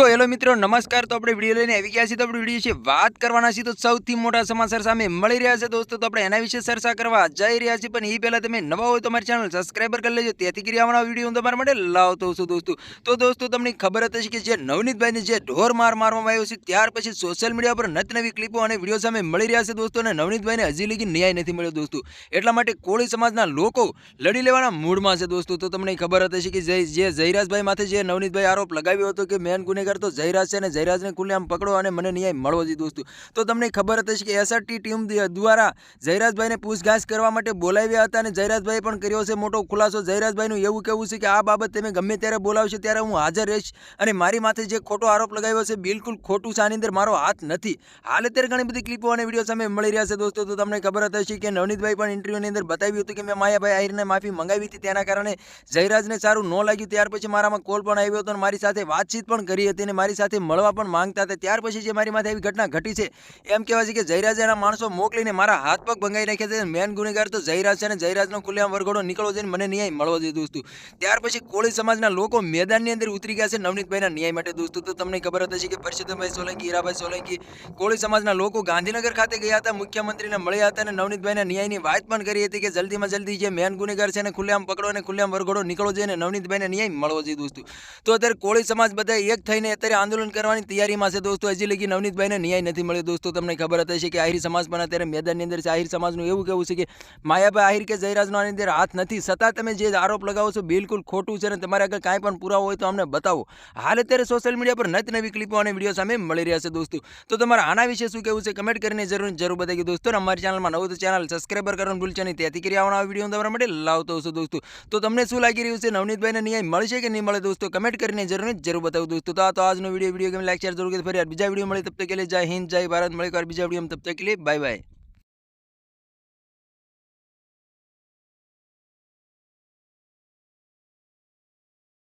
તો હેલો મિત્રો નમસ્કાર। તો આપણે વિડીયો લઈને આવી ગયા છીએ। તો આપણે વિડીયો વિશે વાત કરવાના છીએ। તો સૌથી મોટા સમાચાર સામે મળી રહ્યા છે દોસ્તો। તો આપણે એના વિશે ચર્ચા કરવા જઈ રહ્યા છીએ, પણ એ પહેલા તમે નવા હોય તો અમારી ચેનલ સબસ્ક્રાઇબર કરી લેજો, તેથી કરી આવવાના વિડીયો હું તમારા માટે લાવતો છું દોસ્તો। તો દોસ્તો તમને ખબર જ હશે કે જે નવનીતભાઈને જે ઢોર માર મારવામાં આવ્યો છે, ત્યાર પછી સોશિયલ મીડિયા પર નવી ક્લિપો અને વિડીયો સામે મળી રહ્યા છે દોસ્તો। અને નવનીતભાઈને હજી લગી ન્યાય નથી મળ્યો દોસ્તો, એટલા માટે કોળી સમાજના લોકો લડી લેવાના મૂડમાં છે દોસ્તો। તો તમને ખબર જ હશે કે જે જયરાજભાઈ માથે જે નવનીતભાઈ આરોપ લગાવ્યો હતો કે મેન ગુનેગાર તો જયરાજ છે, અને જયરાજને ખુલ્લેઆમ પકડો અને મને ન્યાય મળવો જોઈએ દોસ્તો। તો તમને ખબર જ હશે કે એસઆરટી ટીમ દ્વારા જયરાજભાઈને પૂછગાછ કરવા માટે બોલાવ્યા હતા, અને જયરાજભાઈએ પણ કર્યો છે મોટો ખુલાસો। જયરાજભાઈનું એવું કહેવું છે કે આ બાબત તમે ગમે ત્યારે બોલાવશો ત્યારે હું હાજર રહીશ, અને મારી માથે જે ખોટો આરોપ લગાવ્યો છે બિલકુલ ખોટું છે, આની અંદર મારો હાથ નથી। હાલ અત્યારે ઘણી બધી ક્લિપો અને વિડીયો સામે મળી રહ્યા છે દોસ્તો। તો તમને ખબર જ હશે કે નવનીતભાઈ પણ ઇન્ટરવ્યુની અંદર બતાવ્યું હતું કે મેં માયાભાઈ આહિરને માફી મંગાવી હતી, તેના કારણે જયરાજને સારું ન લાગ્યું। ત્યાર પછી મારામાં કોલ પણ આવ્યો હતો અને મારી સાથે વાતચીત પણ કરી હતી, અને મારી સાથે મળવા પણ માંગતા હતા। ત્યાર પછી જે મારી માથે એવી ઘટના ઘટી છે, એમ કહેવાય છે કે જયરાજે એના માણસો મોકલીને મારા હાથ પગ ભંગાઈ નાખ્યા છે। મેન ગુનેગાર તો જયરાજ છે, અને જયરાજનો ખુલ્લેઆમ વરઘોડો નીકળવો જોઈએ, મને ન્યાય મળવો જોઈએ દોસ્તો। ત્યાર પછી કોળી સમાજના લોકો મેદાનની અંદર ઉતરી ગયા છે નવનીતભાઈના ન્યાય માટે દોસ્તો। તો તમને ખબર જ હશે કે પરસોત્તમભાઈ સોલંકી, હીરાભાઈ સોલંકી, કોળી સમાજના લોકો ગાંધીનગર ખાતે ગયા હતા, મુખ્યમંત્રીને મળ્યા હતા, અને નવનીતભાઈના ન્યાયની વાત પણ કરી હતી કે જલ્દીમાં જલ્દી જે મેન ગુનેગાર છે એને ખુલ્લેઆમ પકડો અને ખુલ્લેઆમ વરઘોડો નીકળવો જોઈએ, અને નવનીતભાઈને ન્યાય મળવો જોઈએ દોસ્તો। તો અત્યારે કોળી સમાજ બધા એક થઈને અત્યારે આંદોલન કરવાની તૈયારીમાં છે દોસ્તો। હજી લગી નવનીતભાઈને ન્યાય નથી મળ્યો દોસ્તો। તમને ખબર જ હશે કે આહિર સમાજ પણ અત્યારે મેદાનની અંદર છે। આહિર સમાજનું એવું કહેવું છે કે માયાભાઈ આહિર કે જયરાજનો આની અંદર હાથ નથી, છતાં તમે જે આરોપ લગાવો છો બિલકુલ ખોટું છે, અને તમારે આગળ કાંઈ પણ પુરાવો હોય તો અમને બતાવો। હાલ અત્યારે સોશિયલ મીડિયા પર નવી ક્લિપો અને વિડીયો સામે મળી રહ્યા છે દોસ્તો। તો તમારે આના વિશે શું કહેવું છે કમેન્ટ કરીને જરૂર બતાવી દોસ્તો। અમારી ચેનલમાં નવું તો ચેનલ સબસ્ક્રાઇબર કરવાનું ભૂલશો નહીં, તેથી કરી આવવાના વિડીયો હું તમારા માટે લાવતો છું દોસ્તો। તો તમને શું લાગી રહ્યું છે, નવનીતભાઈને ન્યાય મળશે કે નહીં મળે દોસ્તો? કમેન્ટ કરીને જરૂર બતાવો દોસ્તો। તો આજનો વિડીયો ગમે લાઈક શેર જરૂર કરી, ફરી બીજા વિડીયો મળે તબ તક के लिए जय हिंद जय भारत। મળે બીજા વિડીયો તબ તક के लिए बाय बाय।